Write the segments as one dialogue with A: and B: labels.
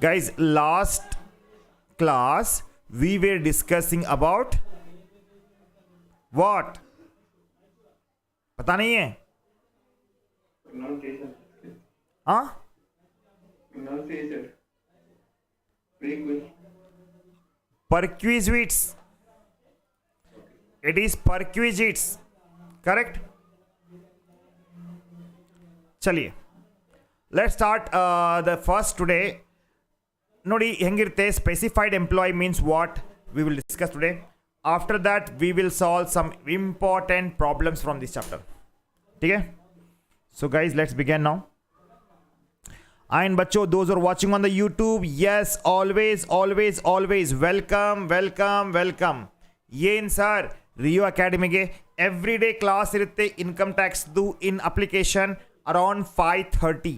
A: Guys, last class we were discussing about what? पता नहीं है? हाँ? Perquisites. It is perquisites. Correct? चलिए. Let's start the first today. ನೋಡಿ ಹೆಂಗಿರುತ್ತೆ specified employee means what we will discuss today. After that we will solve some important problems from this chapter. ठीक है? So guys, let's begin now. And बच्चों, those who are watching on the YouTube, yes, always welcome. ಏನ್ sir ರಿಯೋ ಅಕಾಡೆಮಿಗೆ every day class ಇರುತ್ತೆ income ಟ್ಯಾಕ್ಸ್ದು ಇನ್ application around 5:30.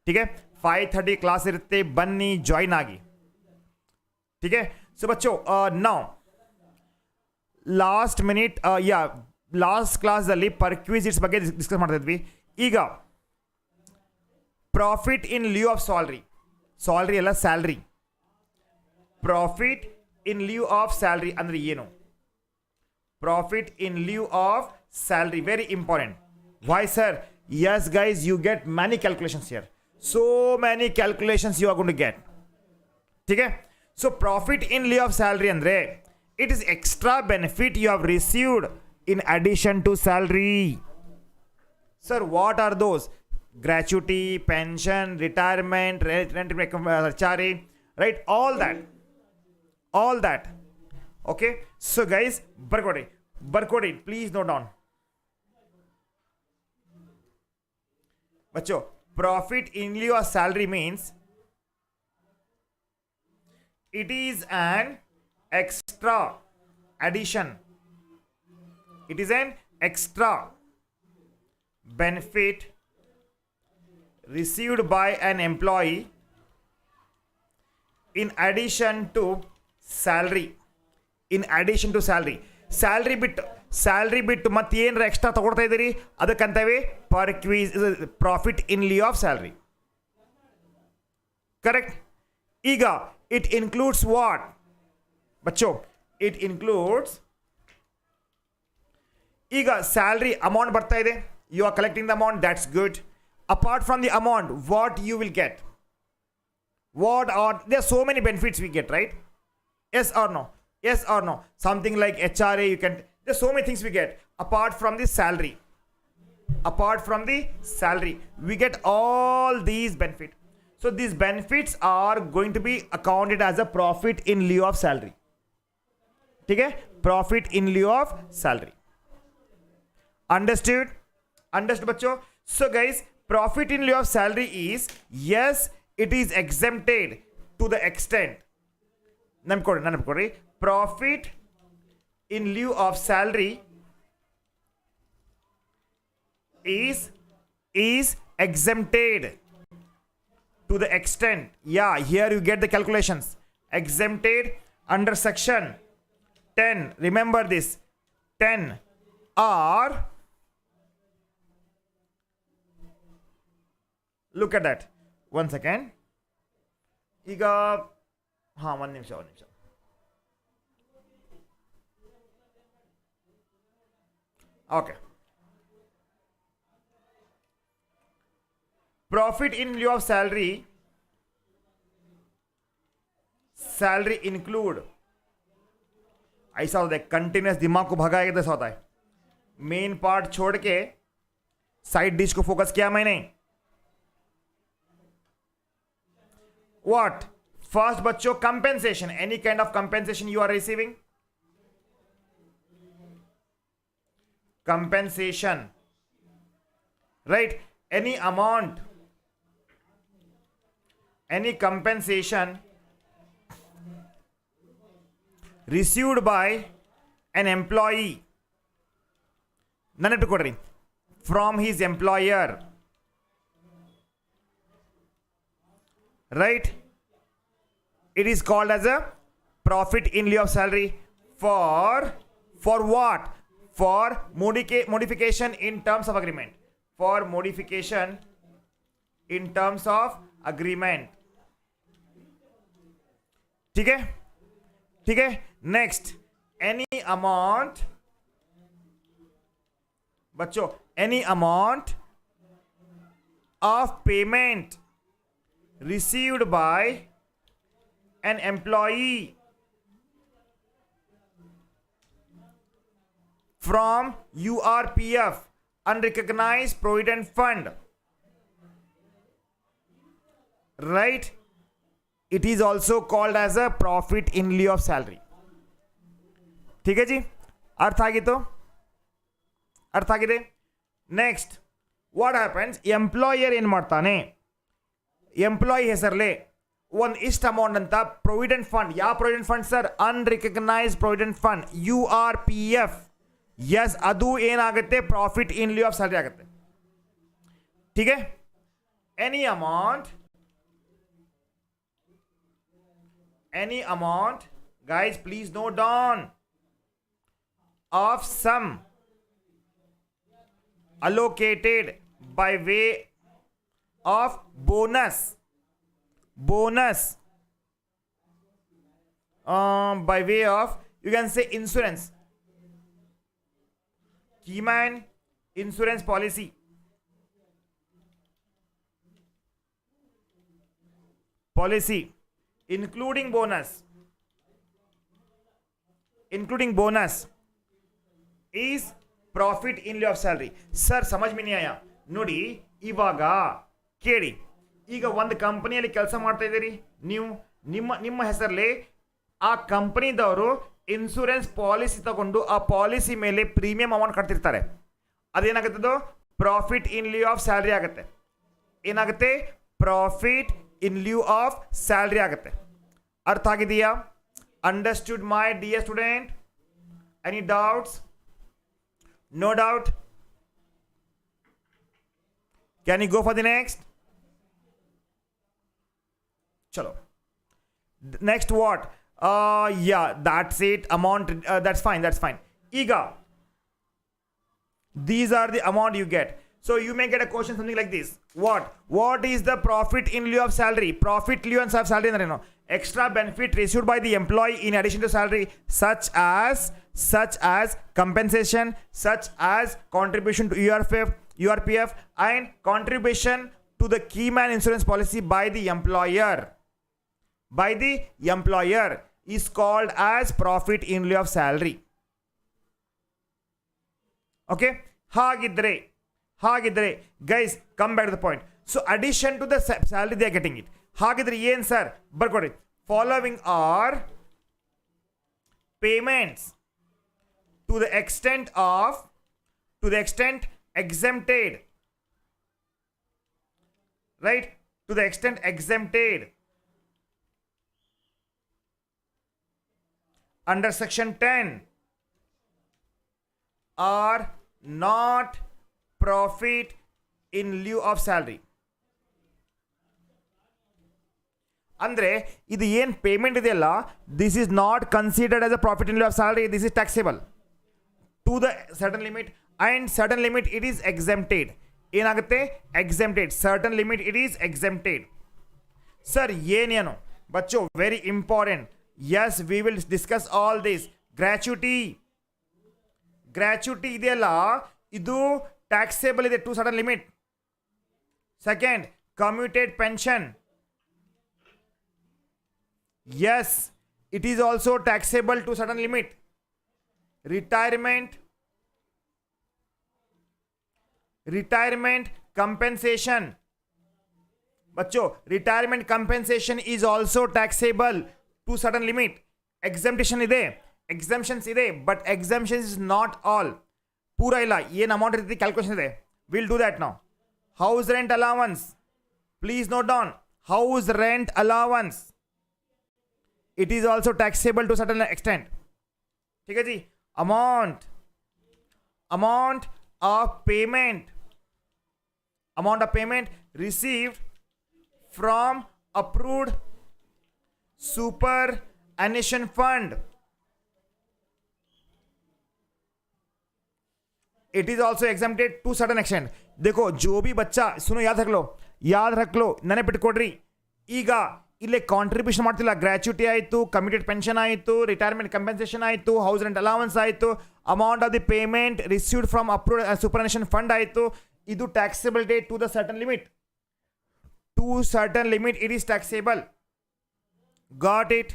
A: ठीक है, 5:30 class इरते बन्नी join आगी. ठीक है. सो बच्चों नाउ लास्ट मिनिट या लास्ट क्लास ಅಲ್ಲಿ ಪರ್ಕ್ವಿಸಿಟ್ಸ್ ಬಗ್ಗೆ ಡಿಸ್ಕಸ್ ಮಾಡ್ತಾ ಇದ್ವಿ. ಈಗ profit in lieu of salary ಅಲ್ಲ salary. Profit in lieu of salary ಅಂದ್ರೆ ಏನು? Profit in lieu of salary very important. Why sir? yes guys, you get many calculations here. So many calculations you are going to get. ठीक है. So profit in lieu of salary andre it is extra benefit you have received in addition to salary. Sir, what are those? Gratuity, pension, retirement, rent, HRA, right? All that. Okay. So guys, barcode it. Please note down. बच्चों, profit in lieu of salary means it is an extra addition. It is an extra benefit received by an employee in addition to salary. Salary ಬಿಟ್ಟು ಮತ್ತೆ ಏನಾರ extra ತಗೊಳ್ತಾ ಇದ್ದೀರಿ ಅದಕ್ಕಂತವೇ profit in lieu of salary. Correct. ಈಗ it includes what ಬಚ್ಚೋ? It includes, ಈಗ salary amount ಬರ್ತಾ ಇದೆ, you are collecting the amount, that's good. Apart from the amount what you will get? What are there so many benefits we get, right? Yes or no? Something like HRA, you can, there's so many things we get apart from the salary. We get all these benefits. So these benefits are going to be accounted as a profit in lieu of salary. ठीक है? Profit in lieu of salary. Understood बच्चों? So guys, profit in lieu of salary is, yes, it is exempted to the extent, ನೆನಪುಕೊಡ್ರಿ, profit in lieu of salary is exempted to the extent, yeah, here you get the calculations, exempted under section 10, remember this, 10 are, look at that, one second, ಈಗ ಒಂದು ನಿಮಿಷ. Okay. Profit in lieu of salary include, ऐसा होता है continuous दिमाग को भगाएगा तो ऐसा होता है. मेन पार्ट छोड़ के साइड डिश को फोकस किया मैंने. व्हाट? First बच्चों, compensation, any kind of compensation you are receiving, compensation, right? Any amount, any compensation received by an employee, from his employer, right? It is called as a profit in lieu of salary. For what? For modification in terms of agreement. For modification in terms of agreement. ठीक है, ठीक है. Next, any amount, बच्चों, any amount of payment received by an employee from URPF, unrecognized provident fund, right? It is also called as a profit in lieu of salary. ठीक है जी, अर्थ आगे तो अर्थ आಗಿದೆ. ನೆಕ್ಸ್ಟ್ ವಾಟ್ ಹ್ಯಾಪನ್ಸ್, ಎಂಪ್ಲಾಯರ್ ಏನು ಮಾಡ್ತಾನೆ, ಎಂಪ್ಲಾಯಿ ಹೆಸರಲ್ಲೇ ಒಂದು ಇಷ್ಟು ಅಮೌಂಟ್ ಅಂತ ಪ್ರೊವಿಡೆಂಟ್ ಫಂಡ್, ಯಾವ provident fund sir, unrecognised provident fund URPF, yes ಅದು ಏನಾಗುತ್ತೆ, profit in lieu of salary ಆಗುತ್ತೆ. ठीक है, any amount guys please note down of sum allocated by way of bonus by way of, you can say, insurance, keyman insurance policy, including bonus is profit in lieu of salary. Sir ಸಮಜ್ ಮೀ ಆಯಾ ನೋಡಿ. ಇವಾಗ ಕೇಳಿ, ಈಗ ಒಂದು ಕಂಪನಿಯಲ್ಲಿ ಕೆಲಸ ಮಾಡ್ತಾ ಇದ್ದೀರಿ ನೀವು, ನಿಮ್ಮ ಹೆಸರಲ್ಲಿ ಆ ಕಂಪನಿದವರು ಇನ್ಶೂರೆನ್ಸ್ ಪಾಲಿಸಿ ತಗೊಂಡು ಆ ಪಾಲಿಸಿ ಮೇಲೆ ಪ್ರೀಮಿಯಂ ಅಮೌಂಟ್ ಕಟ್ತಿರ್ತಾರೆ. ಅದೇನಾಗುತ್ತದು, profit in lieu of salary ಆಗುತ್ತೆ. ಏನಾಗುತ್ತೆ, profit in lieu of salary ಆಗುತ್ತೆ. ಅರ್ಥ ಆಗಿದೆಯಾ? Understood my dear student? Any doubts? No doubt? Can you go for the next? ಚಲೋ, next what? Yeah, that's it. Amount, that's fine. ಈಗ these are the amount you get. So you may get a question something like this. What is the profit in lieu of salary? Profit lieu of salary ಅಂದ್ರೆ ಏನು? Extra benefit received by the employee in addition to salary, such as compensation, such as contribution to URPF and contribution to the key man insurance policy by the employer is called as profit in lieu of salary. Okay, ಹಾಗಿದ್ರೆ guys come back to the point. So addition to the salary they are getting it. ಹಾಗಿದ್ರೆ ಏನು sir, ಬರ್ಕೊಡಿ. Following are payments to the extent exempted, right? To the extent exempted under section 10 are not profit in lieu of salary. ಅಂದ್ರೆ ಇದು ಏನು payment ಇದೆಯಲ್ಲ, this is not considered as a profit in lieu of salary. This is taxable to the certain limit, and certain limit it is exempted. ಏನಾಗುತ್ತೆ, exempted. Certain limit it is exempted. Sir ಏನೇನು ಬಚ್ಚೋ, very important. Yes, we will discuss all this. Gratuity ಇದೆಯಲ್ಲ, ಇದು taxable is to certain limit. Second, commuted pension, yes, it is also taxable to certain limit. Retirement compensation, bachcho, retirement compensation is also taxable to certain limit. Exemptions ide, but exemptions is not all. ಪೂರ ಇಲ್ಲ, ಏನು amount ಇರ್ತಿ calculation ಇದೆ. Will do that now. House rent allowance, please note down. House rent allowance, it is also taxable to certain extent. ठीक है जी. amount of payment received from approved superannuation fund, it is also exempted to certain extent. देखो, जो भी बच्चा, सुनो, याद रख लो, ನೆನಪಿಟ್ಕೊಡ್ರಿ. ಈಗ ಇಲ್ಲೇ ಕಾಂಟ್ರಿಬ್ಯೂಷನ್ ಮಾಡ್ತಿಲ್ಲ. ಗ್ರ್ಯಾಚ್ಯುಟಿ ಆಯಿತು, ಕಮಿಟೆಡ್ ಪೆನ್ಷನ್ ಆಯಿತು, ರಿಟೈರ್ಮೆಂಟ್ ಕಂಪೆನ್ಸೇಷನ್ ಆಯಿತು, ಹೌಸ್ ರೆಂಟ್ ಅಲೌನ್ಸ್ ಆಯಿತು, amount of the payment received from approved superannuation fund ಆಯಿತು. ಇದು taxable date to the certain limit. To certain limit it is taxable. Got it?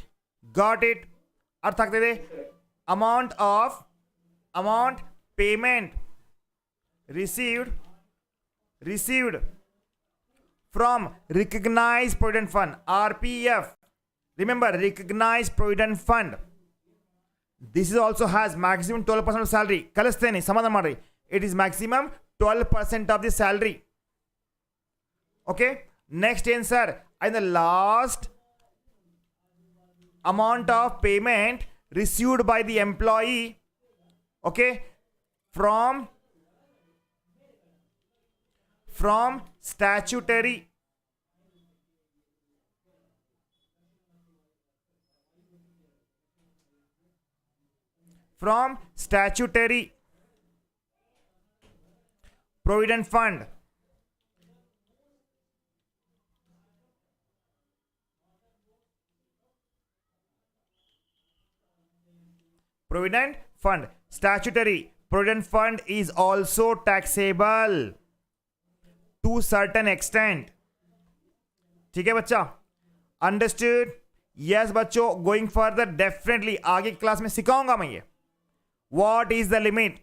A: ಅರ್ಥ ಆಗ್ತಿದೆ? Amount payment received from recognized provident fund, RPF. Remember, recognized provident fund, this is also has maximum 12% of salary. Kalasteni samadhan madri, it is maximum 12% of the salary. Okay, next answer. And the last amount of payment received by the employee, okay, from statutory provident fund. Statutory provident fund is also taxable to certain extent. ठीक है बच्चा? Understood? Yes बच्चों, going further definitely आगे class में सिखाऊंगा मैं ये. What is the limit?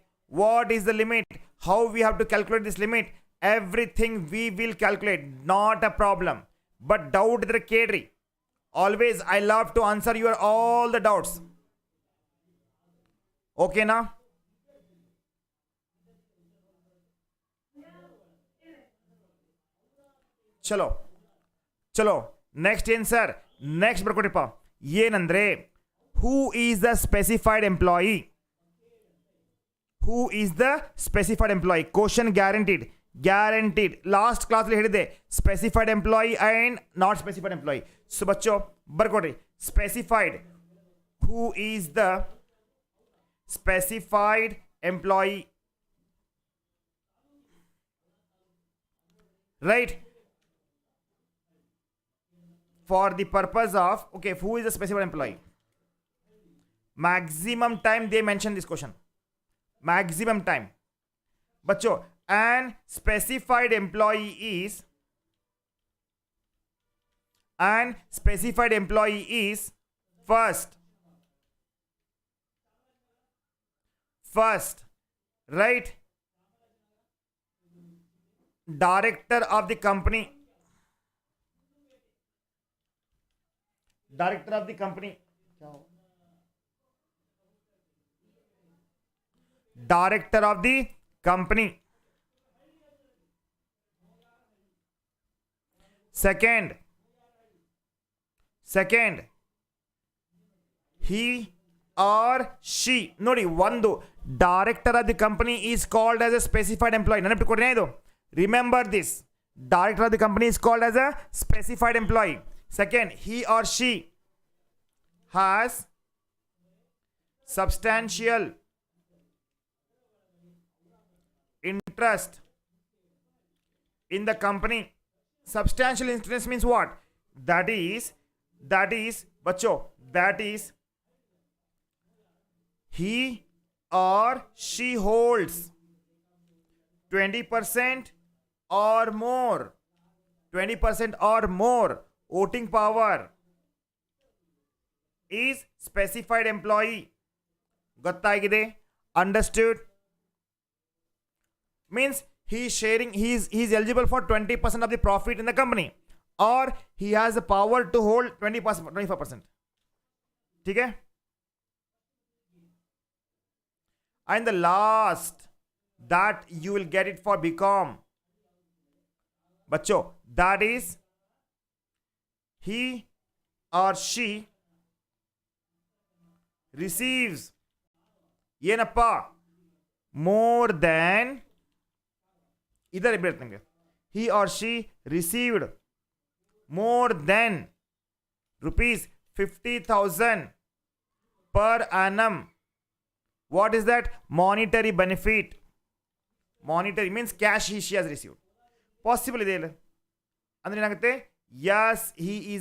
A: How we have to calculate this limit? Everything we will calculate, not a problem. But doubt the ಕೇಳ್ರಿ. Always I love to answer your all the doubts. Okay ना? ಚಲೋ next ಏನ್ sir? Next ಬರ್ಕೊಡಿಪ್ಪ. ಏನಂದ್ರೆ who is the specified employee? Question guaranteed. Last class ಹೇಳಿದೆ specified employee and not specified employee. So ಬಚ್ಚೋ ಬರ್ಕೊಡ್ರಿ. Specified, who is the specified employee? Right. For the purpose of, okay, who is the specified employee? Maximum time they mention this question. Maximum time. Bachcho, an specified employee is first, right? Director of the company. Director of the company. Second, he or she. Nodi, ಒಂದು director of the company is called as a specified employee. ನೆನಪಿಟ್ಕೊಡ್ರಿ ಇದು. Remember this. Director of the company is called as a specified employee. Second, he or she has substantial interest in the company. Substantial interest means what? That is bacho, that is he or she holds 20% or more voting power, is specified employee. ಗೊತ್ತಾಗಿದೆ? Understood? Means he is eligible for 20% of the profit in the company, or he has the power to hold 25%. ठीक है? And the last, that you will get it for bcom. बच्चों, that is he or she receives ಏನಪ್ಪ more than, ಇದರ ಬರುತ್ತೆ ನಿಮಗೆ. he or she received more than rupees 50,000 per annum. What is that? Monetary benefit. Monetary means cash she has received. Possible ಇದೆ ಇಲ್ಲ ಅಂದ್ರೆ ಏನಾಗುತ್ತೆ? Yes, he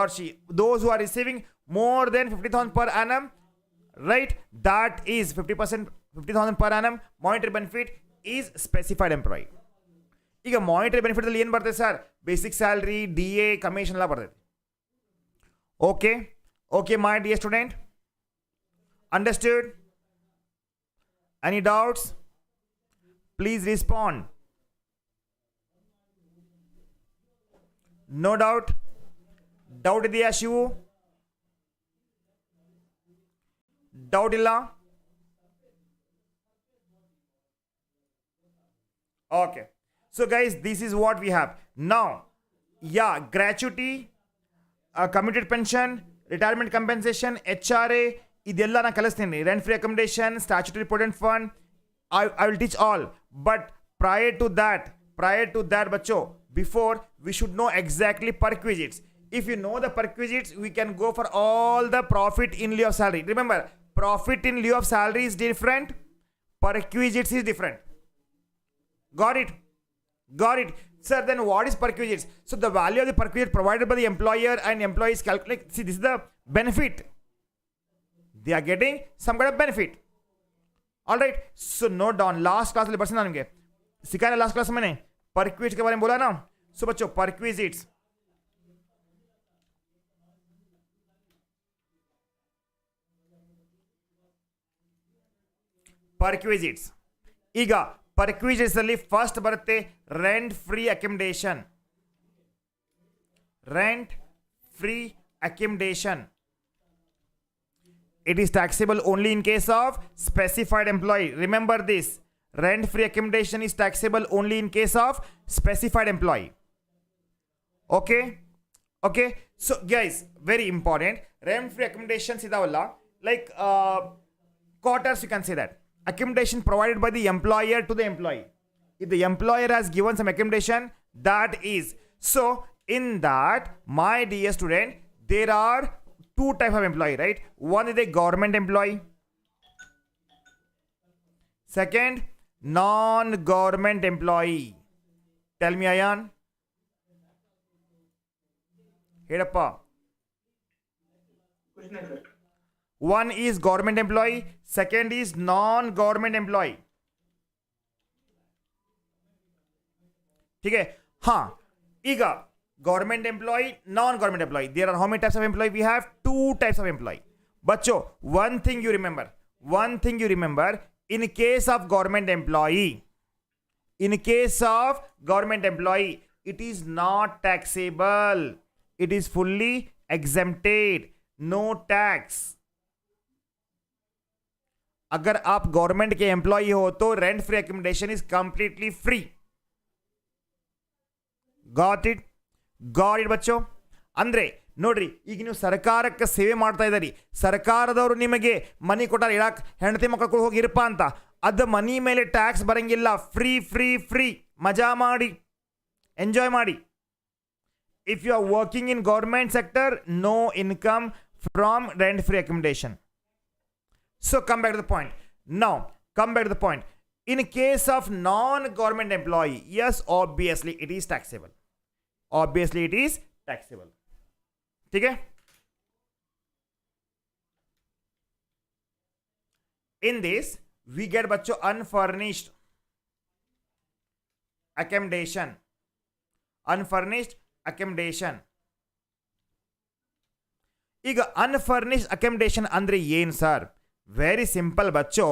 A: or she. Those who are receiving more than 50,000 per annum, right? That is 50%, 50,000 per annum. Monetary benefit is specified employee. ಈಗ monetary benefit ಅಲ್ಲಿ ಏನು ಬರ್ತದೆ sir? Basic salary, D A, commission ಎಲ್ಲ ಬರ್ತದೆ. Okay okay my dear student, understood? Any doubts? Please respond. No doubt? Doubt ಇದೆಯಾ Shivu? Doubt ಇಲ್ಲ? Okay. So guys, this is what we have now. Yeah, gratuity, commuted pension, retirement compensation, HRA, idella na kalastini. Rent free accommodation, statutory provident fund, I will teach all. But prior to that bacho, before we should know exactly perquisites. If you know the perquisites, we can go for all the profit in lieu of salary. Remember, profit in lieu of salary is different, perquisites is different. Got it? Got it. Sir, then what is perquisites? So the value of the perquisite provided by the employer and employees calculate. See, this is the benefit. They are getting some kind of benefit. Alright. So note down. Last class में person आएंगे. सिखाया last class मैंने perquisite के बारे में बोला ना. So बच्चों perquisites. Perquisites. ಈಗ perquisites ಅಲ್ಲಿ ಫಸ್ಟ್ ಬರುತ್ತೆ rent free accommodation. Rent free accommodation. It is taxable only in case of specified employee. Remember this. Rent free accommodation is taxable only in case of specified employee. Okay? Okay? So guys, very important. Rent free accommodations idavalla, like quarters, you can say that. Accommodation provided by the employer to the employee. If the employer has given some accommodation, that is. So in that, my dear student, there are two types of employee, right? One is a government employee. Second, non-government employee. Tell me, Ayan. Hedappa. One is government employee, second is non-government employee. ठीक है? हाँ, ईगा government employee, non-government employee. There are how many types of employee? We have two types of employee. बच्चों, one thing you remember. In case of government employee, it is not taxable. It is fully exempted. No tax. अगर आप government के employ हो तो rent free accommodation is completely free. Got it ಬಚ್ಚೋ. ಅಂದ್ರೆ ನೋಡ್ರಿ, ಈಗ ನೀವು ಸರ್ಕಾರಕ್ಕೆ ಸೇವೆ ಮಾಡ್ತಾ ಇದ್ದೀರಿ, ಸರ್ಕಾರದವರು ನಿಮಗೆ ಮನಿ ಕೊಟ್ಟಾರ ಇಡಾಕ್, ಹೆಂಡತಿ ಮಕ್ಕಳು ಹೋಗಿ ಇರಪ್ಪ ಅಂತ, ಅದು ಮನಿ ಮೇಲೆ ಟ್ಯಾಕ್ಸ್ ಬರಂಗಿಲ್ಲ. ಫ್ರೀ ಫ್ರೀ ಫ್ರೀ, ಮಜಾ ಮಾಡಿ, ಎಂಜಾಯ್ ಮಾಡಿ. If you are working in government sector, no income from rent free accommodation. So come back to the point. Now, come back to the point. In case of non-government employee, yes, obviously it is taxable. Obviously it is taxable. ठीक है? In this, we get बच्चों unfurnished accommodation. Unfurnished accommodation. ಈಗ unfurnished accommodation ಅಂದ್ರೆ ಏನು sir? Very simple बच्चों.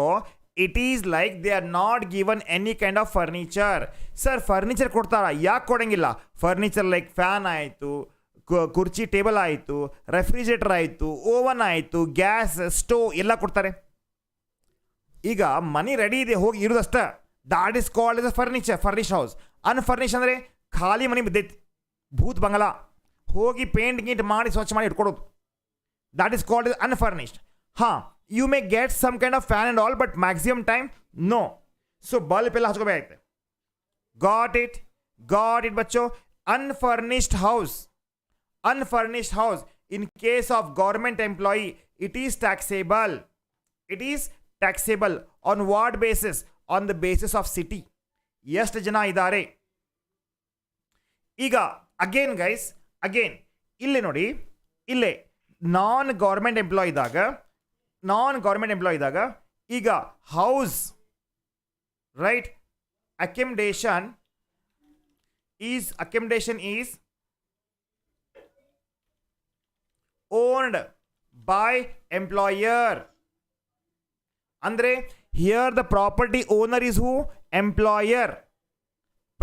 A: It is like they are not given any kind of furniture. Sir, furniture ಕೊಡ್ತಾರ? ಯಾಕೆ ಕೊಡಂಗಿಲ್ಲ? ಫರ್ನಿಚರ್ ಲೈಕ್ ಫ್ಯಾನ್ ಆಯಿತು, ಕುರ್ಚಿ ಟೇಬಲ್ ಆಯಿತು, ರೆಫ್ರಿಜರೇಟರ್ ಆಯಿತು, ಓವನ್ ಆಯಿತು, ಗ್ಯಾಸ್ ಸ್ಟೋವ್ ಎಲ್ಲ ಕೊಡ್ತಾರೆ. ಈಗ ಮನಿ ರೆಡಿ ಇದೆ, ಹೋಗಿ ಇರೋದಷ್ಟ. That is called as a furniture, furnish house. Unfurnish ಅಂದರೆ ಖಾಲಿ ಮನಿ ಬಿದ್ದೈತಿ, ಭೂತ್ ಬಂಗಲ, ಹೋಗಿ ಪೇಂಟ್ ಗೀಂಟ್ ಮಾಡಿ ಸ್ವಚ್ಛ ಮಾಡಿ ಇಟ್ಕೊಡೋದು. That is called as unfurnished. ಹಾಂ, you may get some kind of fan and all, but maximum time no. So bulb pehla hachkobaಗುತ್ತೆ. Got it bachcho. Unfurnished house in case of government employee, it is taxable. On what basis? On the basis of city. ಎಷ್ಟು ಜನ ಇದ್ದಾರೆ. ಈಗ again guys, again ಇಲ್ಲಿ ನೋಡಿ, ಇಲ್ಲೇ ನಾನ್ government employee ಇದ್ದಾಗ ಈಗ house right accommodation is owned by employer. Andre here the property owner is who? Employer.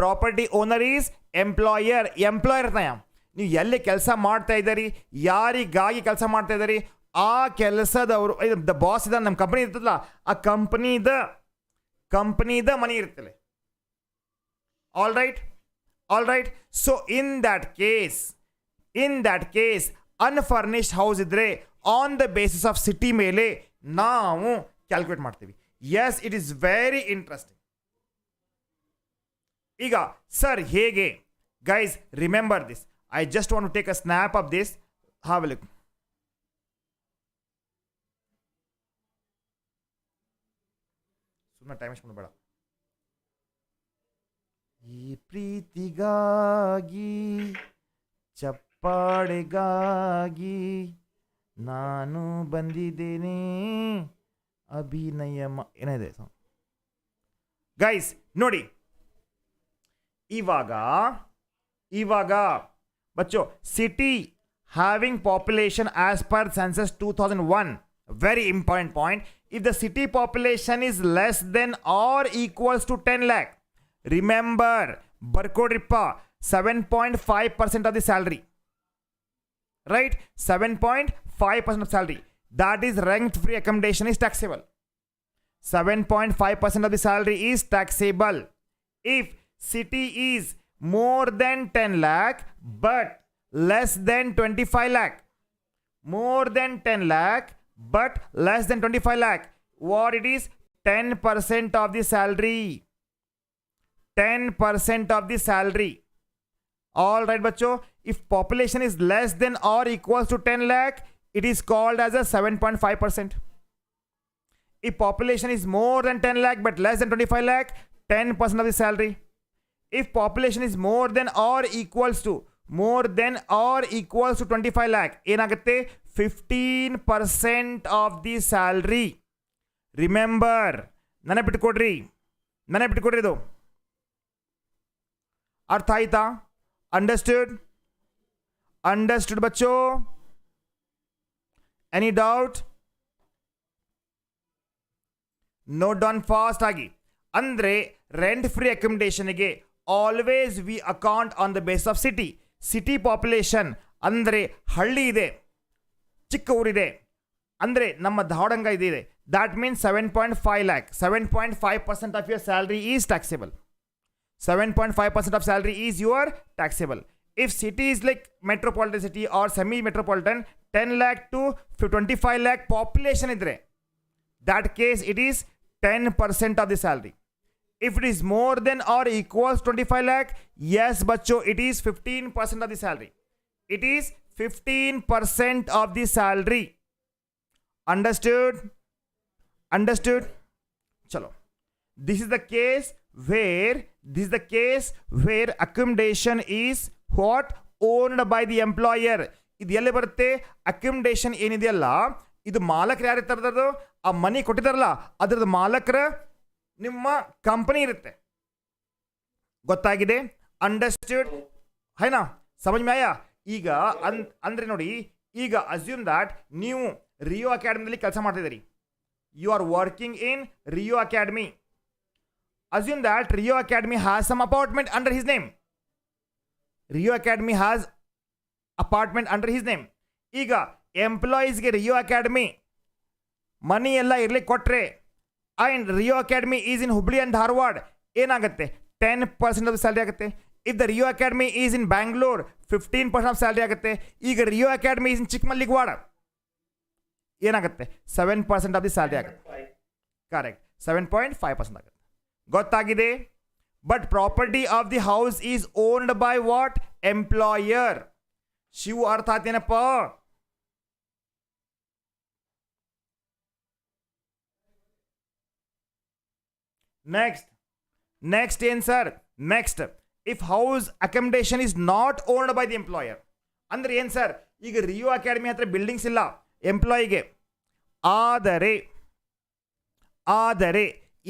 A: Property owner is employer. Employer ನೀವು ಎಲ್ಲಿ ಕೆಲಸ ಮಾಡ್ತಾ ಇದ್ದೀರಿ, ಯಾರಿಗಾಗಿ ಕೆಲಸ ಮಾಡ್ತಾ ಇದ್ದೀರಿ, ಆ ಕೆಲಸದವರು ದ ಬಾಸ್ ಇದ ನಮ್ಮ ಕಂಪನಿ ಇರ್ತದಲ್ಲ, ಆ ಕಂಪನಿದ ಮನಿ ಇರ್ತದೆ. All right. So in that case unfurnished house ಇದ್ರೆ on the basis of city ಮೇಲೆ ನಾವು ಕ್ಯಾಲ್ಕುಲೇಟ್ ಮಾಡ್ತೀವಿ. Yes, it is very interesting. ಈಗ ಸರ್ ಹೇಗೆ guys, remember this. I just want to take a snap of this. Have a look. ಸುಮ್ಮನೆ time waste ಮಾಡಬೇಡ. ಈ ಪ್ರೀತಿಗಾಗಿ ಚಪ್ಪಾಳೆಗಾಗಿ ನಾನು ಬಂದಿದ್ದೇನೆ ಅಭಿನಯ ಏನಿದೆ ಗೈಸ್ ನೋಡಿ. ಇವಾಗ बच्चों, city having population as per census 2001, very important point. If the city population is less than or equals to 10 lakh, remember barcode 7.5% of the salary, right? 7.5% of salary, that is rent free accommodation is taxable. 7.5% of the salary is taxable. If city is more than 10 lakh but less than 25 lakh, more than 10 lakh but less than 25 lakh, what it is? 10% of the salary. 10% of the salary. All right bacho, if population is less than or equals to 10 lakh, it is called as a 7.5%. If population is more than 10 lakh but less than 25 lakh, 10% of the salary. If population is more than or equals to 25 lakh, ಏನಾಗುತ್ತೆ? 15% of the salary. Remember, ನೆನಪಿಟ್ಕೊಡ್ರಿ ಇದು. ಅರ್ಥ ಆಯ್ತಾ? Understood ಬಚ್ಚೋ? Any doubt? Note down fast ಆಗಿ. ಅಂದ್ರೆ rent free ಅಕಾಮಿಡೇಷನ್ಗೆ always we account on the basis of city population. ಅಂದರೆ ಹಳ್ಳಿ ಇದೆ, ಚಿಕ್ಕ ಊರಿದೆ, ಅಂದರೆ ನಮ್ಮ ಧಾರವಾಡ ಇದೆ, that means 7.5 lakh. 7.5% of your salary is taxable. 7.5% of salary is your taxable. If city is like metropolitan city or semi metropolitan, 10 lakh to 25 lakh population idre, that case it is 10% of the salary. If it is more than or equals 25 lakh, yes bacho, it is 15% of the salary. It is 15% of the salary. Understood? Chalo. This is the case where accommodation is what? Owned by the employer. ಇದು ಎಲ್ಲಿ ಬರುತ್ತೆ? Accommodation ಏನಿದೆಯಲ್ಲ, ಇದು ಮಾಲಕರು ಯಾರು ಇರ್ತಾರದು, ಆ ಮನಿ ಕೊಟ್ಟಿದಾರಲ್ಲ ಅದ್ರದ್ದು ಮಾಲಕರ ನಿಮ್ಮ company ಇರುತ್ತೆ. ಗೊತ್ತಾಗಿದೆ? ಅಂಡರ್ಸ್ಟ್ಯೂಡ್ ಹೈನಾ? ಸಮಜ್ ಮೇ ಆಯಾ? ಈಗ ಅಂದ್ರೆ ನೋಡಿ, ಈಗ ಅಸ್ಯೂಮ್ ದಾಟ್ ನೀವು ರಿಯೋ ಅಕಾಡೆಮಿಯಲ್ಲಿ ಕೆಲಸ ಮಾಡ್ತಿದ್ದೀರಿ. You are working in Rio Academy. Assume that Rio Academy has some apartment under his name. Rio Academy has apartment under his name. ಈಗ ಎಂಪ್ಲಾಯೀಸ್ಗೆ ರಿಯೋ ಅಕಾಡೆಮಿ ಮನಿ ಎಲ್ಲ ಇರ್ಲಿಕ್ಕೆ ಕೊಟ್ರೆ and Rio Academy is in Hubli and Dharwad, ಏನಾಗುತ್ತೆ? 10% of the salary ಆಗುತ್ತೆ. If the Rio Academy is in Bangalore, 15% of salary ಆಗುತ್ತೆ. ಈಗ Rio Academy is in ಚಿಕ್ಕಮಲ್ಲಿಗವಾಡ, ಏನಾಗುತ್ತೆ? 7% of the salary ಆಗುತ್ತೆ. ಕರೆಕ್ಟ್, 7.5% ಆಗುತ್ತೆ. ಗೊತ್ತಾಗಿದೆ? But property of the house is owned by what? Employer. Shivu ಅರ್ಥ ಆತೇನಪ್ಪ? Next answer. Next, if house accommodation is not owned by the employer, ಅಂದ್ರೆ ಏನು sir, ಈಗ ರಿಯೋ academy ಹತ್ರ buildings ಇಲ್ಲ ಎಂಪ್ಲಾಯಿಗೆ. ಆದರೆ ಆದರೆ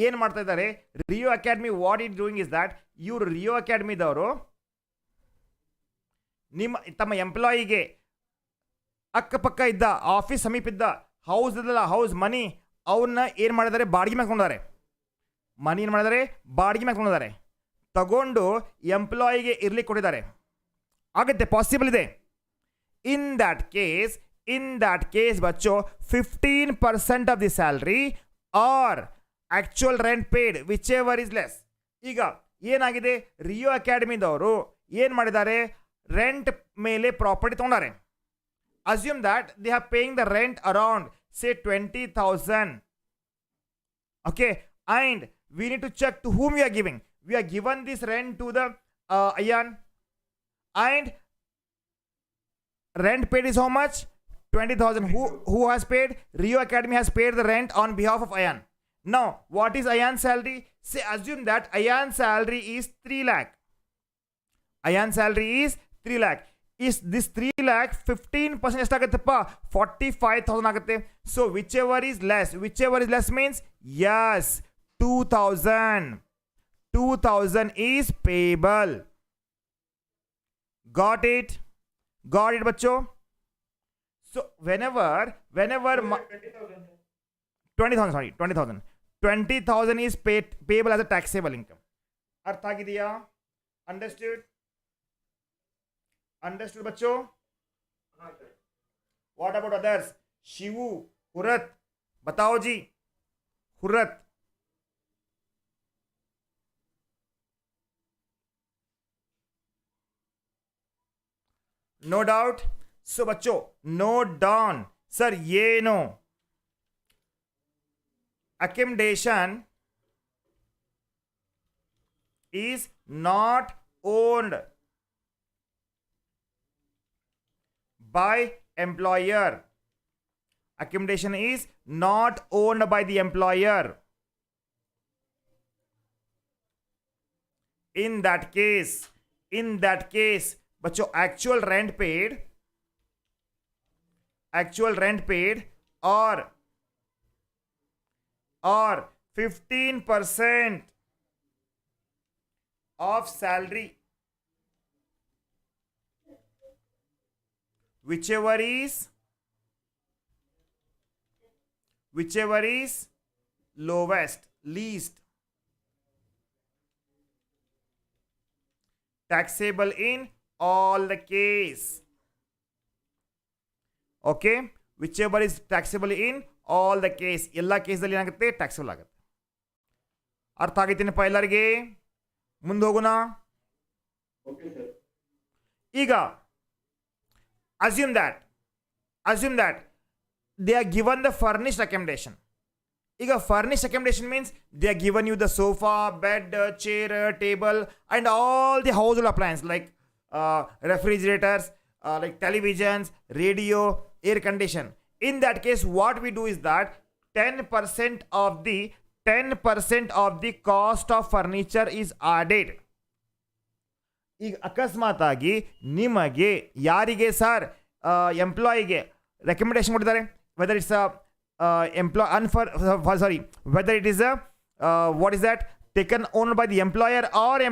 A: ಏನು ಮಾಡ್ತಾ ಇದ್ದಾರೆ, Rio Academy what it doing is that, ಇವರು ರಿಯೋ ಅಕಾಡೆಮಿದವರು ತಮ್ಮ ಎಂಪ್ಲಾಯಿಗೆ ಅಕ್ಕಪಕ್ಕ ಇದ್ದ ಆಫೀಸ್ ಸಮೀಪ ಇದ್ದ ಹೌಸ್ ಇದಲ್ಲ, ಹೌಸ್ ಮನಿ ಅವನ್ನ ಏನು ಮಾಡಿದ್ದಾರೆ, ಬಾಡಿಗೆ ಮಾಡ್ಕೊಂಡಿದ್ದಾರೆ. ಮನಿ ಏನು ಮಾಡಿದ್ದಾರೆ, ಬಾಡಿಗೆ ಮಾಡ್ಕೊಂಡಿದ್ದಾರೆ. ತಗೊಂಡು ಎಂಪ್ಲಾಯಿಗೆ ಇರ್ಲಿಕ್ಕೆ ಕೊಟ್ಟಿದ್ದಾರೆ. ಆಗುತ್ತೆ, ಪಾಸಿಬಲ್ ಇದೆ. ಇನ್ ದ್ಯಾಟ್ ಕೇಸ್ ಬಚ್ಚೋ 15% of the salary or actual rent paid whichever is less. ಈಗ ಏನಾಗಿದೆ, ರಿಯೋ ಅಕಾಡೆಮಿದವರು ಏನು ಮಾಡಿದ್ದಾರೆ, ರೆಂಟ್ ಮೇಲೆ ಪ್ರಾಪರ್ಟಿ ತಗೊಂಡಾರೆ. Assume that they are paying the rent around say 20,000. Okay, and we need to check to whom we are giving. We are given this rent to the Ayan, and rent paid is how much, 20,000. Who has paid? Rio Academy has paid the rent on behalf of Ayan. Now what is Ayan's salary? Say assume that Ayan's salary is 3 lakh. Ayan's salary is 3 lakh. Is this 3 lakh 15% ಎಷ್ಟಾಗುತ್ತಪ್ಪ, 45,000 ಆಗುತ್ತೆ. So whichever is less means yes 2,000 is payable. Got it ಬಚ್ಚೋ. So whenever 20,000 is payable as a taxable income. ಅರ್ಥ ಆಗಿದೆಯಾ? Understood बच्चों? What about others? Shibu, हुरत, बताओ जी. हुरत, no doubt. So बच्चों note down. Sir ये no accommodation is not owned by employer. Accommodation is not owned by the employer. In that case बच्चों actual rent paid or 15% of salary, whichever is lowest, least, taxable in all the case. Okay, whichever is taxable in all the case, ಎಲ್ಲ ಕೇಸಲ್ಲಿ ಏನಾಗುತ್ತೆ, taxable ಆಗುತ್ತೆ. ಅರ್ಥ ಆಗೈತೇನಪ್ಪ ಎಲ್ಲರಿಗೆ? ಮುಂದೆ ಹೋಗೋಣ. ಈಗ assume that they are given the furnished accommodation. ಈಗ furnished accommodation means they are given you the sofa, bed, chair, table and all the household appliances like refrigerators, like televisions, radio, air condition. In that case what we do is that 10% of the cost of furniture is added. ಈಗ ಅಕಸ್ಮಾತ್ ಆಗಿ ನಿಮಗೆ ಯಾರಿಗೆ sir ಎಂಪ್ಲಾಯಿಗೆ recommendation ಕೊಟ್ಟಿದ್ದಾರೆ, whether it's whether it is what is that taken on by the employer or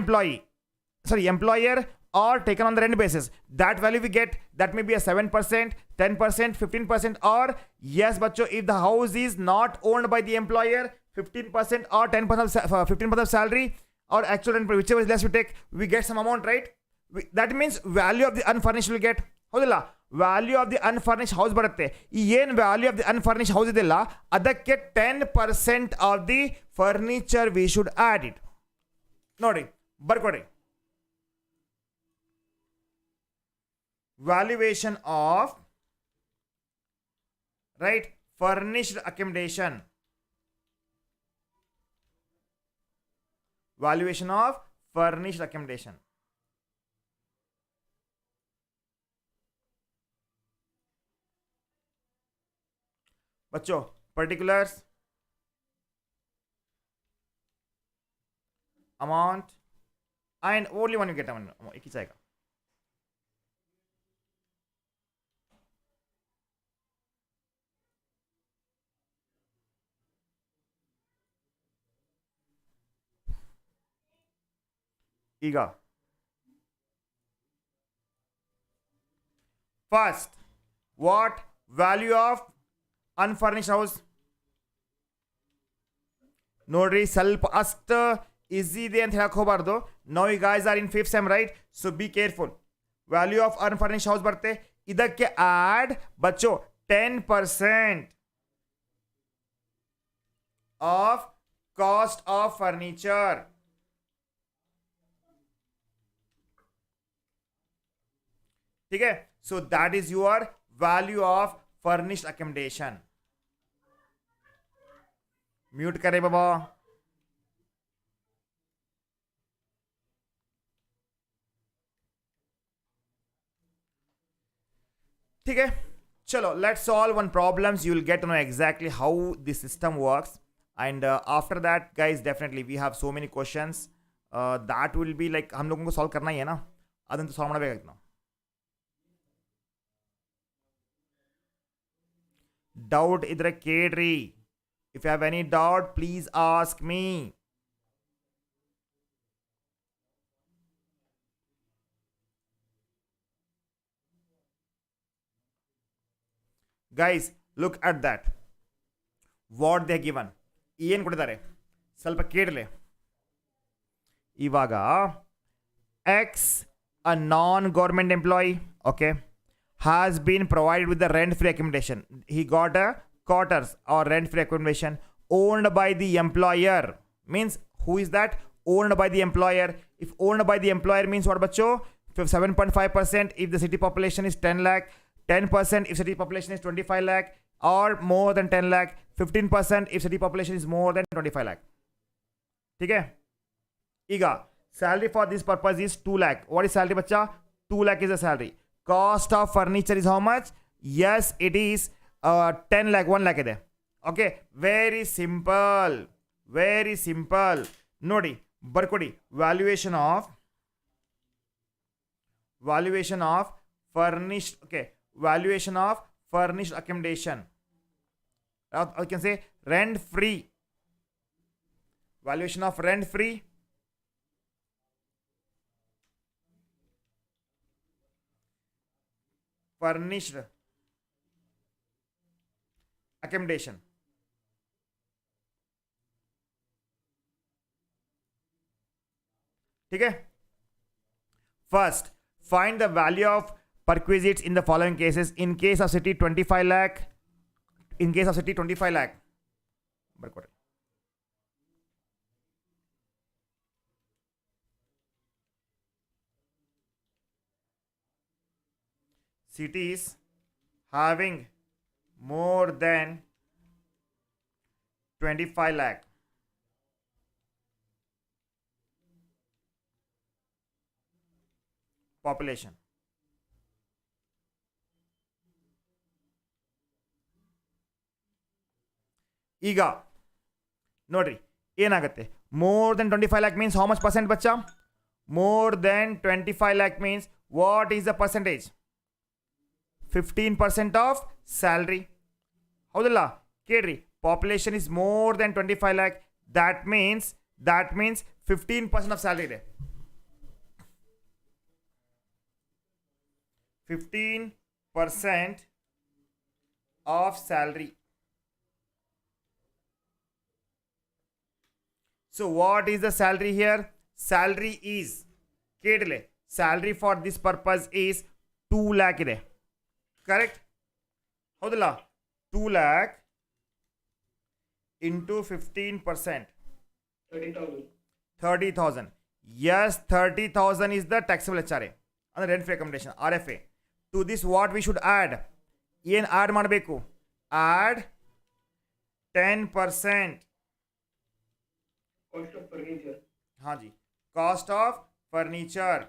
A: employer or taken on the rent basis, that value we get, that may be a 7%, 10%, 15%, or yes bachcho, if the house is not owned by the employer, 15% or 10% 15% of salary or actual rent, whichever is less we take, we get some amount, right? That means value of the unfurnished will get, ಹೌದಿಲ್ಲ, value of the unfurnish house ಬರುತ್ತೆ. ಈ ಏನು value of the unfurnish house ಇದೆಯಲ್ಲ ಅದಕ್ಕೆ 10% of the furniture we should add it. ನೋಡಿ ಬರ್ಕೊಡಿ. valuation of furnished accommodation, valuation of furnished accommodation. बच्चों particulars, amount and only one you get, एक ही जाएगा. ಈಗ first what value of unfurnished house. ನೋಡ್ರಿ ಸ್ವಲ್ಪ ಅಷ್ಟು ಈಸಿ ಇದೆ ಅಂತ ಹೇಳಕ್ ಹೋಗಬಾರ್ದು. Now you guys are in fifth sem right, so be careful. Value of unfurnished house ಬರುತ್ತೆ, ಇದಕ್ಕೆ ಆಡ್ ಬಚ್ಚೋ 10% ಆಫ್ ಕಾಸ್ಟ್ ಆಫ್ ಫರ್ನಿಚರ್. ठीक है, so that is your value of furnished accommodation. Mute करे बाबा. ठीक है, चलो let's solve one problems. You will get to know exactly how the system works, and after that guys definitely we have so many questions that will be like हम लोगों को solve करना ही है ना, ಅದನ್ನು solve ಮಾಡಬೇಕಾಗಿತ್ತು ನಾವು. ಡೌಟ್ ಇದ್ರೆ ಕೇಳ್ರಿ. If you have any doubt please ask me. Guys look at that what they given. ಏನು ಕೊಟ್ಟಿದ್ದಾರೆ ಸ್ವಲ್ಪ ಕೇಳಲೆ. ಇವಾಗ X a non government employee, okay, has been provided with the rent-free accommodation. He got a quarters or rent-free accommodation owned by the employer. Means who is that? Owned by the employer. If owned by the employer means what bacho? 7.5% if the city population is 10 lakh, 10% if city population is 25 lakh or more than 10 lakh, 15% if city population is more than 25 lakh. ठीक है, Eega salary for this purpose is 2 lakh. What is salary bacha? 2 lakh is the salary. Cost of furniture is how much? Yes, it is 10 lakh, 1 lakh ಇದೆ. Okay, very simple, very simple. ನೋಡಿ ಬರ್ಕೊಡಿ, valuation of furnished, okay, valuation of furnished accommodation. I can say rent free, valuation of rent free furnished accommodation. ठीक है, first find the value of perquisites in the following cases. In case of city 25 lakh, in case of city 25 lakh, cities having more than 25 lakh population. ಈಗ ನೋಡ್ರಿ ಏನಾಗುತ್ತೆ, more than 25 lakh means how much percent Bachcha? More than 25 lakh means what is the percentage? 15% of salary. ಹೌದಲ್ಲ, ಕೇಳ್ರಿ, population is more than 25 lakh, that means 15% of salary ಇದೆ. 15% of salary. So what is the salary here? Salary is, ಕೇಳಲೆ, salary for this purpose is 2 lakh ಇದೆ. Correct ಹೌದಲ್ಲ? 2 lakh into 15%, 30,000. Yes, 30,000 is the taxable HRA and rent free accommodation, RFA. To this what we should add? ಏನು add ಮಾಡಬೇಕು? Add 10% cost of furniture. हाँ जी, cost of furniture.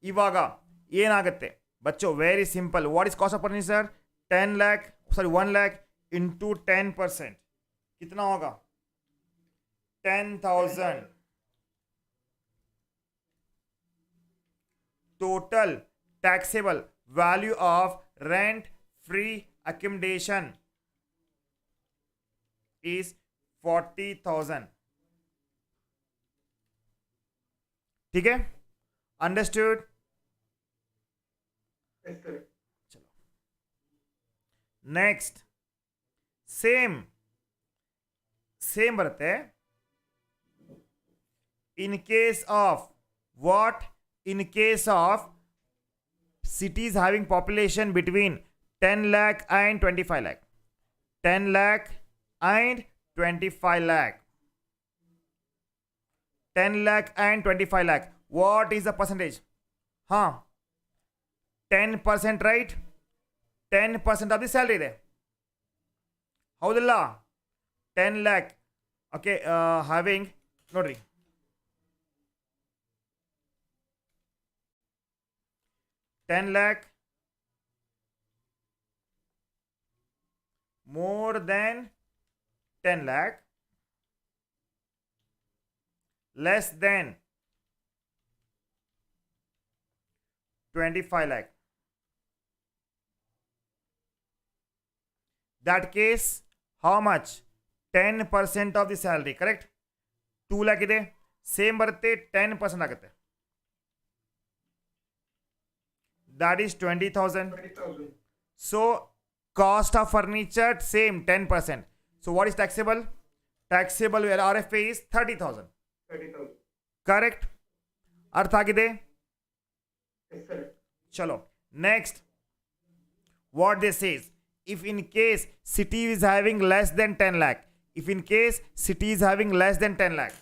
A: ಇವಾಗ ಏನಾಗುತ್ತೆ ಬಚ್ಚೋ? Very simple. What is cost of furniture? 1 lakh into 10%, कितना होगा? 10,000. Total taxable value of rent free accommodation is 40,000. ठीक है, अंडरस्टूड? चलो नेक्स्ट, सेम बरते हैं in case of what? In case of cities having population between 10 lakh and 25 lakh. 10 lakh and 25 lakh. 10 lakh and 25 lakh. What is the percentage? Huh? 10%, right? 10% of the salary there. How the law? 10 lakh. Okay, having, notary. 10 lakh more than 10 lakh less than 25 lakh. That case, how much? 10% of the salary, correct? 2 lakh ಇದೆ, same ಬರುತ್ತೆ, 10% ಆಗುತ್ತೆ. That is 20,000. So cost of furniture same 10%. So what is taxable? Taxable RFA is 30,000. Correct? अर्थ आಗಿದೆ? चलो next, what this says, if in case city is having less than 10 lakh, if in case city is having less than 10 lakh,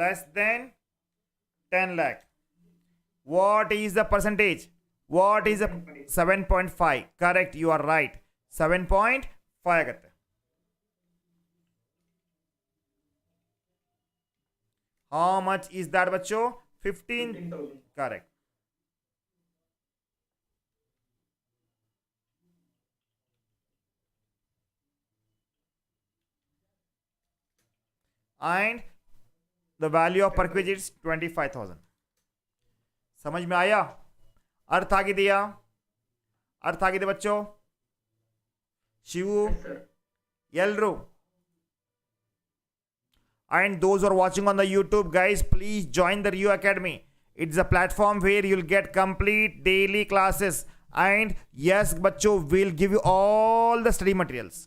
A: less than 10 lakh, what is the percentage? What is the 7.5? Correct, you are right, 7.5 आगತ್ತೆ. How much is that बच्चों? 15,000. Correct. And the value of perquisite is 25,000. समझ में आया? अर्थ आगे दिया? अर्थ आगे दे बच्चों? Shibu, Yelru. And those who are watching on the YouTube, guys, please join the Rio Academy. It's a platform where you'll get complete daily classes. And yes, bachcho, we'll give you all the study materials.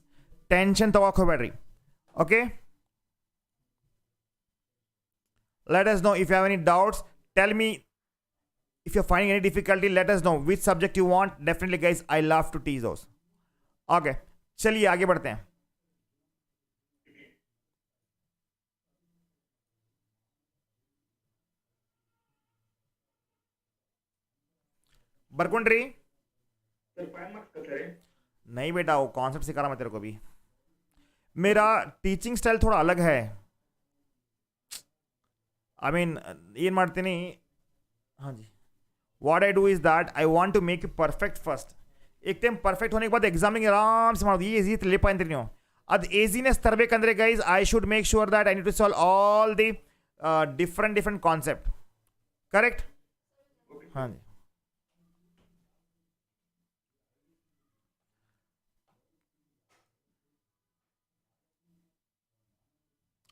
A: Tension to aakho battery. Okay? Let us know if you have any doubts. Tell me if you're finding any difficulty. Let us know which subject you want. Definitely, guys, I love to teach those. Okay, चलिए आगे बढ़ते हैं. बरकुंडरी नहीं बेटा, वो concept सिखा रहा मैं तेरे को भी. मेरा टीचिंग स्टाइल थोड़ा अलग है. आई मीन ಏನು ಮಾಡ್ತೀನಿ, हाँ जी, what I do is that I want to make you perfect first. एक टाइम परफेक्ಟ್ होने के बाद एग्जामिंग आराम से ಮಾಡೋದು ಈಜಿ ಲಿಪ ಅಂತೀನಿ ನೀವು. ಅದು ಈಸಿನೆಸ್ ತರಬೇಕಂದ್ರೆ guys, I should make sure that I need to solve all the different concept. Correct? हाँ जी.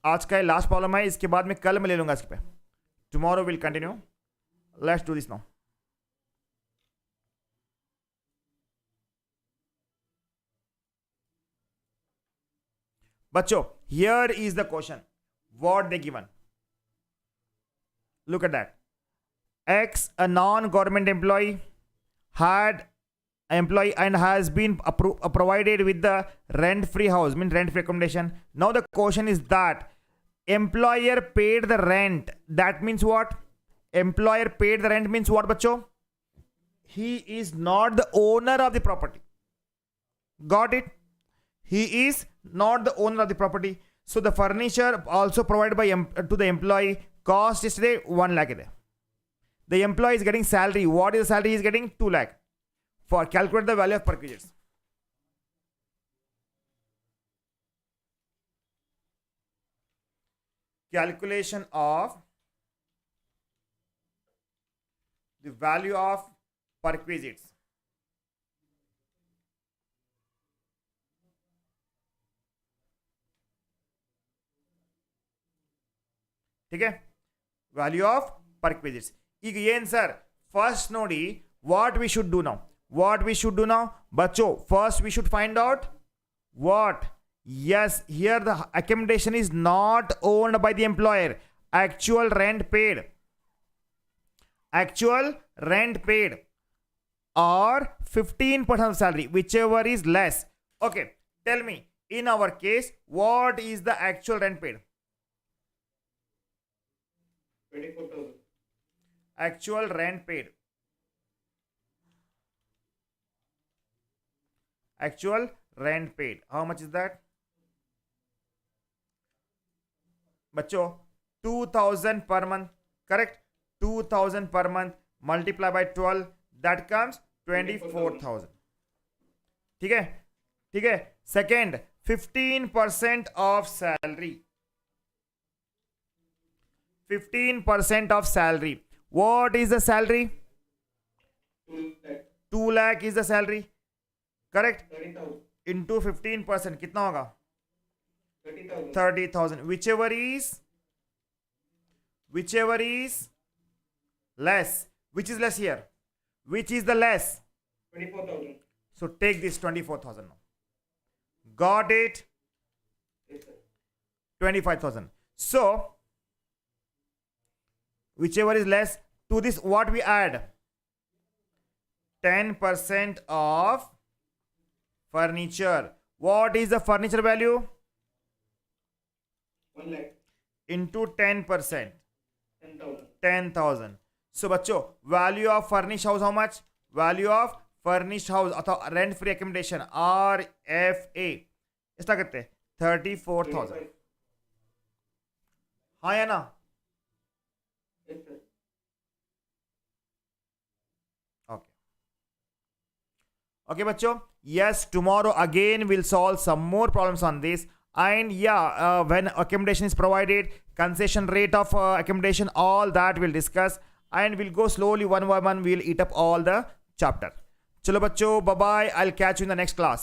A: आज का लास्ट प्रॉब्लम है, इसके बाद मैं कल में ले लूंगा इस पे. Tomorrow will continue. Let's do this now. बच्चों, here is the question what they given. Look at that. X, a non-government employee, had employee and has been provided with the rent-free house, means rent-free accommodation. Now the question is that employer paid the rent. That means what? Employer paid the rent means what, bachcho? He is not the owner of the property. Got it? He is not the owner of the property. So the furniture also provided by to the employee cost is 1 lakh. The employee is getting salary. What is the salary he is getting? 2 lakh. For calculate the value of perquisites. Calculation of the value of perquisites. ठीक है, value of perquisites. ಈಗ ಏನ್ sir first ನೋಡಿ what we should do now बच्चों first we should find out what. Yes, here the accommodation is not owned by the employer. Actual rent paid or 15% of salary, whichever is less. Okay, tell me, in our case what is the actual rent paid?
B: 24,000.
A: Actual rent paid. Actual rent paid. How much is that? बच्चों 2000 per month. Correct? 2000 per month multiply by 12, that comes 24,000. ठीक है, ठीक है. Second, 15% of salary. 15% of salary. What is the salary? 2 lakh is the salary. Correct?
B: 30,000.
A: Into 15% कितना होगा?
B: 30,000.
A: 30,000. Whichever is less. Which is less here? Which is the less?
B: 24,000.
A: So take this 24,000 now. Got it?
B: Yes, sir.
A: 25,000. So whichever is less, to this what we add? 10% of furniture. What is the furniture value?
B: 1 lakh.
A: Into 10%.
B: 10,000.
A: 10,000. So बच्चों value of furnished house how much? Value of furnished house अथवा rent free accommodation RFA इसका कितने? 34,000. हाँ या ना?
B: Yes, sir.
A: Okay. Okay बच्चों, yes, tomorrow again we'll solve some more problems on this. And yeah, when accommodation is provided, concession rate of accommodation, all that we'll discuss, and we'll go slowly one by one. We'll eat up all the chapter. Chalo bachcho, bye bye. I'll catch you in the next class.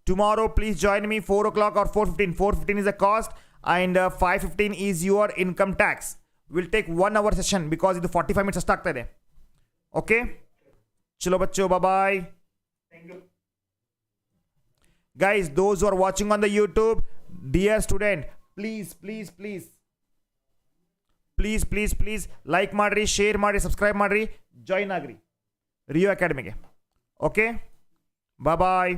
A: Tomorrow please join me 4 o'clock or 4:15. 4:15 is the cost, and 5:15 is your income tax. We'll take 1 hour session because it's 45 minutes stuck there. Okay? Chalo bachcho, bye bye.
B: Thank you.
A: Guys, those who are watching on the YouTube, dear student, please like ಮಾಡ್ರಿ, share ಮಾಡ್ರಿ, subscribe ಮಾಡ್ರಿ, join ಆಗ್ರಿ Rio Academy ಗೆ. Okay? Bye bye.